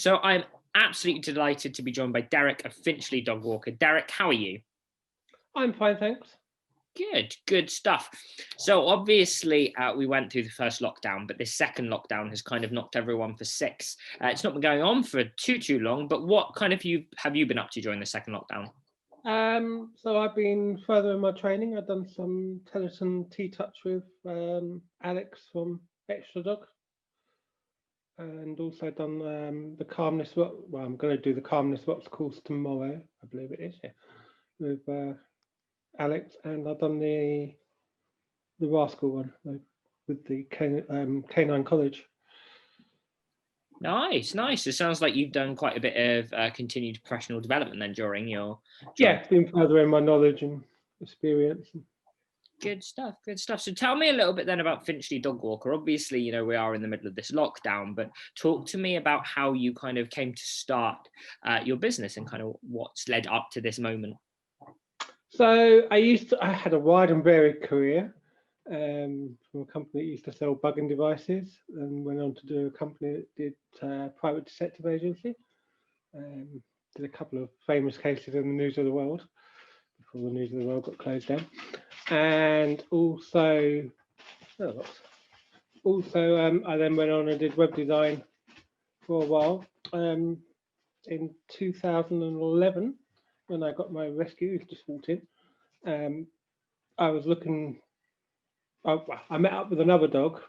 So I'm absolutely delighted to be joined by Derek of Finchley Dog Walker. Derek, how are you? I'm fine, thanks. Good stuff. So obviously we went through the first lockdown, but this second lockdown has kind of knocked everyone for six. It's not been going on for too long, but what kind of have you been up to during the second lockdown? So I've been further in my training. I've done some Teleton T-Touch with Alex from Extra Dog, and also done the Calmness. Well, I'm going to do the Calmness What's course tomorrow, I believe it is, yeah, with Alex, and I've done the Rascal one with the Canine College. Nice. It sounds like you've done quite a bit of continued professional development then during your. Yeah, been further in my knowledge and experience. Good stuff. So tell me a little bit then about Finchley Dog Walker. Obviously, we are in the middle of this lockdown, but talk to me about how you kind of came to start your business and kind of what's led up to this moment. So I had a wide and varied career from a company that used to sell bugging devices, and went on to do a company that did private detective agency. Did a couple of famous cases in the news of the world before the news of the world got closed down, and also I then went on and did web design for a while. In 2011, when I got my rescue, just walked in. I was looking. I met up with another dog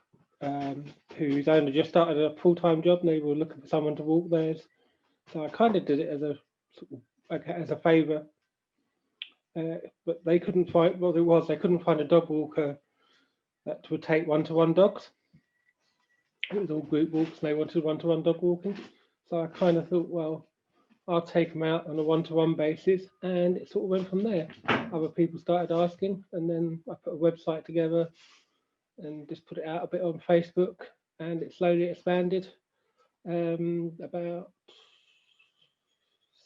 whose owner just started a full-time job, and they were looking for someone to walk theirs. So I kind of did it as a favour, but they couldn't find what it was. They couldn't find a dog walker that would take one-to-one dogs. It was all group walks, and they wanted one-to-one dog walking. So I kind of thought, well, I'll take them out on a one-to-one basis, and it sort of went from there. Other people started asking, and then I put a website together and just put it out a bit on Facebook, and it slowly expanded. About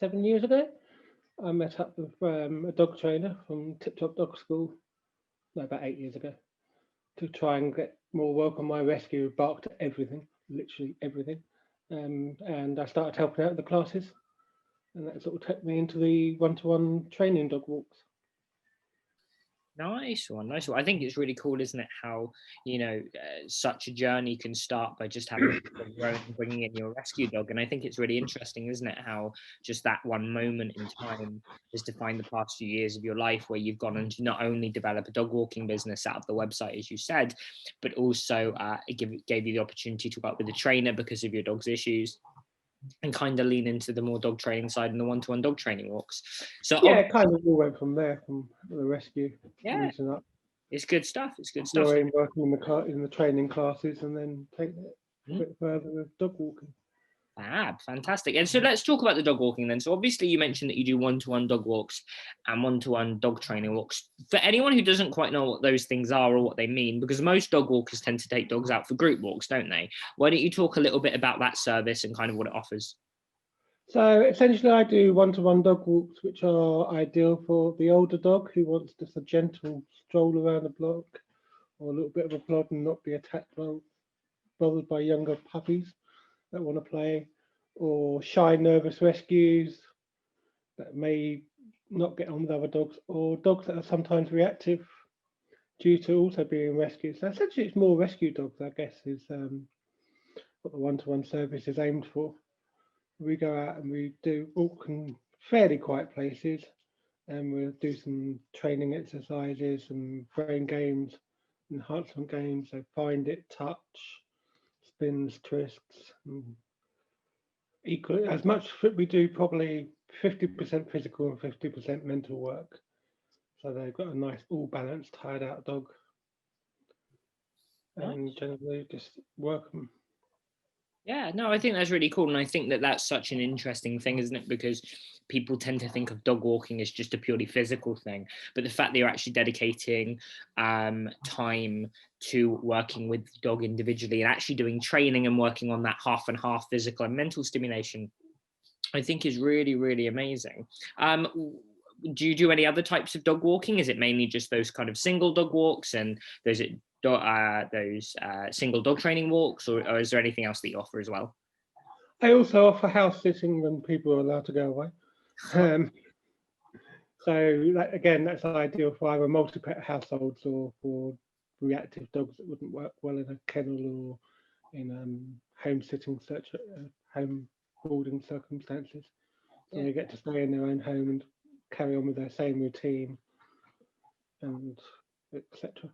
7 years ago, I met up with a dog trainer from Tip Top Dog School, about 8 years ago, to try and get more work on my rescue. Who barked at everything, literally everything. And I started helping out the classes, and that sort of took me into the one-to-one training dog walks. Nice one. I think it's really cool, isn't it? How such a journey can start by just having grown and bringing in your rescue dog, and I think it's really interesting, isn't it? How just that one moment in time has defined the past few years of your life, where you've gone on to not only develop a dog walking business out of the website, as you said, but also it gave you the opportunity to work with a trainer because of your dog's issues, and kind of lean into the more dog training side and the one-to-one dog training walks. So yeah, it kind of all went from there, from the rescue. Yeah, up. It's good stuff. Working in the training classes, and then take it a bit further with dog walking. Fantastic. And so let's talk about the dog walking then. So obviously you mentioned that you do one-to-one dog walks and one-to-one dog training walks. For anyone who doesn't quite know what those things are or what they mean, because most dog walkers tend to take dogs out for group walks, don't they? Why don't you talk a little bit about that service and kind of what it offers? So essentially I do one-to-one dog walks, which are ideal for the older dog who wants just a gentle stroll around the block, or a little bit of a plod, and not be bothered by younger puppies that want to play, or shy, nervous rescues that may not get on with other dogs, or dogs that are sometimes reactive due to also being rescued. So essentially it's more rescue dogs, I guess, is what the one-to-one service is aimed for. We go out and we do walk in fairly quiet places, and we'll do some training exercises and brain games, enhancement games, so find it, touch, spins, twists. Equally, as much we do, probably 50% physical and 50% mental work. So they've got a nice, all balanced, tired out dog, and generally just work them. Yeah, no, I think that's really cool. And I think that that's such an interesting thing, isn't it? Because people tend to think of dog walking as just a purely physical thing. But the fact that you're actually dedicating time to working with the dog individually and actually doing training and working on that half and half physical and mental stimulation, I think is really, really amazing. Do you do any other types of dog walking? Is it mainly just those kind of single dog walks and those single dog training walks, or is there anything else that you offer as well? I also offer house sitting when people are allowed to go away. So again, that's ideal for either multi-pet households or for reactive dogs that wouldn't work well in a kennel or in home sitting home boarding circumstances. So they get to stay in their own home and carry on with their same routine and etc.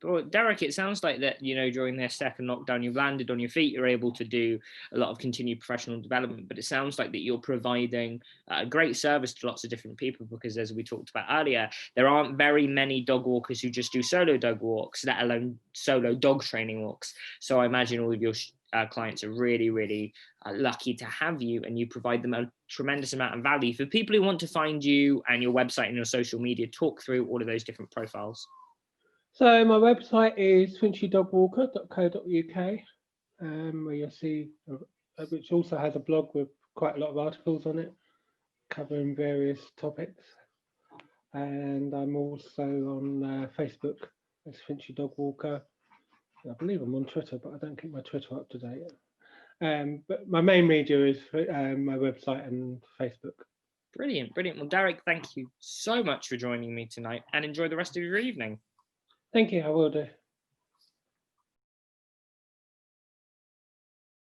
Well, Derek, it sounds like that, during their second lockdown, you've landed on your feet, you're able to do a lot of continued professional development, but it sounds like that you're providing a great service to lots of different people, because as we talked about earlier, there aren't very many dog walkers who just do solo dog walks, let alone solo dog training walks. So I imagine all of your clients are really, really lucky to have you, and you provide them a tremendous amount of value. For people who want to find you and your website and your social media, talk through all of those different profiles. So my website is finchleyDogWalker.co.uk, where you'll see, which also has a blog with quite a lot of articles on it, covering various topics. And I'm also on Facebook as Finchley Dog Walker. I believe I'm on Twitter, but I don't keep my Twitter up to date. But my main media is my website and Facebook. Brilliant. Well, Derek, thank you so much for joining me tonight, and enjoy the rest of your evening. Thank you, I will do.